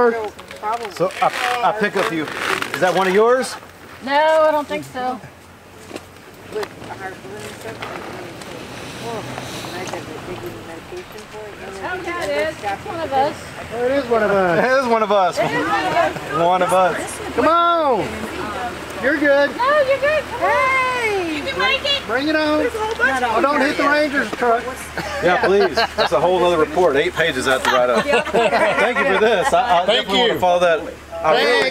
aboard. So I pick a few. Is that one of yours? No, I don't think so. Oh, yeah, it is. That's one of us. Oh, it is one of us. It is one of us. One of us. Come on. You're good. No, you're good. Hey! You can make it. Bring it on. Oh, don't hit the Ranger's truck. Yeah, please. That's a whole other report. 8 pages I have to write up. Thank you for this. I definitely want to follow that.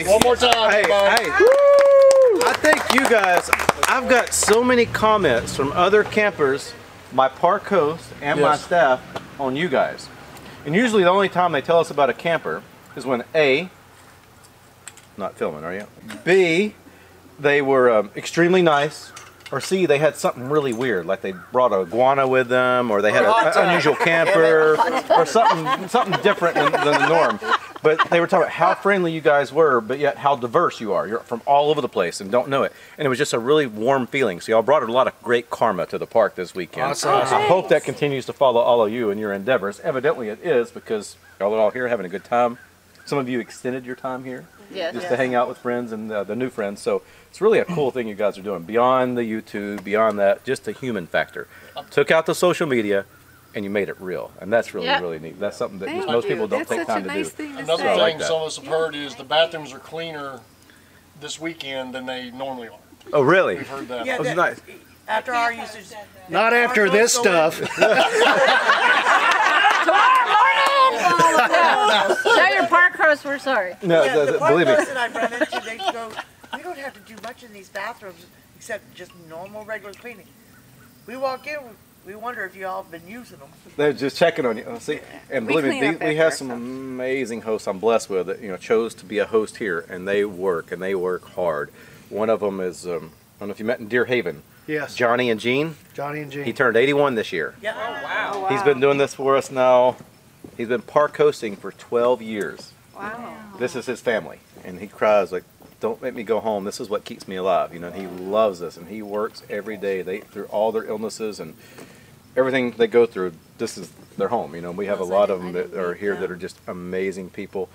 One more time. Hey, I thank you guys. I've got so many comments from other campers, my park host, and my staff on you guys. And usually the only time they tell us about a camper is when A, not filming, are you? B, they were extremely nice, or C, they had something really weird, like they brought a iguana with them, or they had an unusual camper, or something different than the norm. But they were talking about how friendly you guys were, but yet how diverse you are. You're from all over the place and don't know it. And it was just a really warm feeling. So y'all brought a lot of great karma to the park this weekend. Awesome. I hope that continues to follow all of you in your endeavors. Evidently it is, because y'all are all here having a good time. Some of you extended your time here just to hang out with friends and the new friends. So it's really a cool thing you guys are doing. Beyond the YouTube, beyond that, just the human factor. Took out the social media, and you made it real, and that's really really neat. That's something that most people don't take time to do. Another thing some of us have heard is the bathrooms are cleaner this weekend than they normally are. Oh, really? We've heard that. Yeah, That's nice. after our usage. Not after this stuff. Tell your park host we're sorry. No, Yeah, the believe me. park that I ran into, they go, we don't have to do much in these bathrooms except just normal, regular cleaning. We walk in, we wonder if you all have been using them. They're just checking on you. See, and believe me, we have some amazing hosts I'm blessed with that chose to be a host here, and they work hard. One of them is I don't know if you met in Deer Haven. Yes. Johnny and Jean. Johnny and Jean. He turned 81 this year. Yeah. Oh, wow. He's been doing this for us now. He's been park hosting for 12 years. Wow. This is his family, and he cries like, "Don't make me go home. This is what keeps me alive." You know, he loves this, and he works every day. Through all their illnesses and everything they go through, this is their home. You know, we have a lot of them that are here that are just amazing people.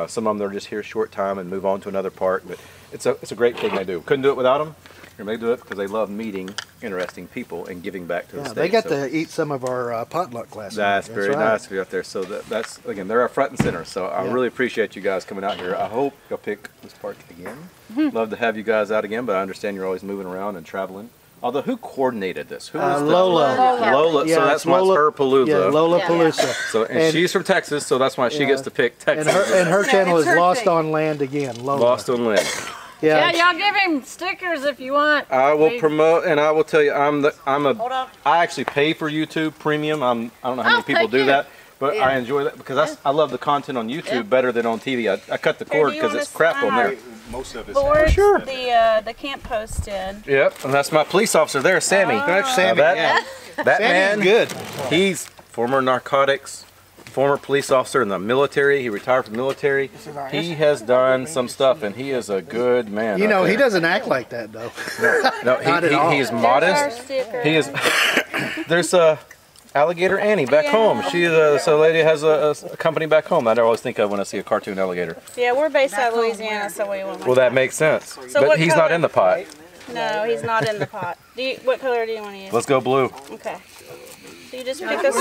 Some of them are just here a short time and move on to another park, but it's a great thing they do. Couldn't do it without them. And they do it because they love meeting interesting people and giving back to the state. They got to eat some of our potluck last night. That's very nice to be out there. So that's again, they're our front and center. So I really appreciate you guys coming out here. I hope you'll pick this park again. Love to have you guys out again, but I understand you're always moving around and traveling. Although, who coordinated this? Who was Lola. Lola. Yeah, so that's why it's her Palooza. Yeah, Lola Palooza. So and she's from Texas, so that's why she gets to pick Texas. And her channel is Lost on Land again. Lola. Lost on Land. Yeah, y'all give him stickers if you want. I will promote, and I will tell you, Hold on. I actually pay for YouTube Premium. I don't know how many people do that, but I enjoy that because I love the content on YouTube better than on TV. I cut the cord because it's crap on there. Most of it's Sure. The camp posted. Yep, and that's my police officer there, Sammy. Sammy, that man, good. He's former narcotics, former police officer in the military. He retired from the military. He has done some stuff, and he is a good man. You know, he doesn't act like that though. No, he is modest. He is. There's a alligator Annie back home. She so a lady has a company back home. I always think of when I see a cartoon alligator. Yeah, we're based out of Louisiana, so we won't. Well, that makes sense. So but what he's color? not in the pot. No, he's not in the pot. What color do you want to use? Let's go blue. Okay. So you just pick a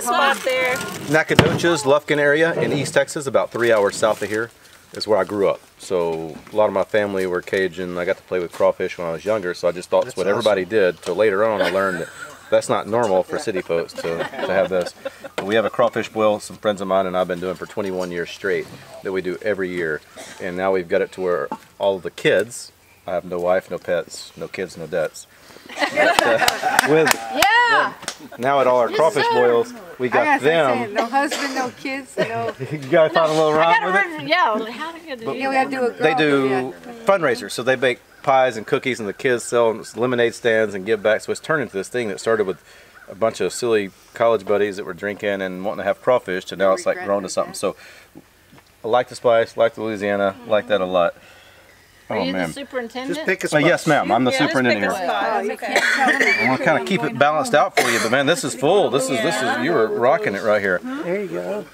spot there. Nacogdoches, Lufkin area in East Texas, about 3 hours south of here, is where I grew up. So a lot of my family were Cajun. I got to play with crawfish when I was younger, so I just thought that's what everybody did. So later on I learned that that's not normal for city folks to have this. But we have a crawfish boil, some friends of mine and I've been doing for 21 years straight, that we do every year. And now we've got it to where all of the kids, I have no wife, no pets, no kids, no debts. Now at all our crawfish boils, we got them. No husband, no kids, no. You gotta find a little rhyme with it. Yeah, how to get You have to do a girl. They do fundraisers, so they bake pies and cookies, and the kids sell lemonade stands and give back. So it's turned into this thing that started with a bunch of silly college buddies that were drinking and wanting to have crawfish, to now it's like grown to something. So I like the spice, like the Louisiana, like that a lot. Are you the superintendent? Just pick a spot. Yes, ma'am. I'm the superintendent here. Okay. I want to kind of keep it balanced out for you, but man, this is full. This is you were rocking it right here. There you go.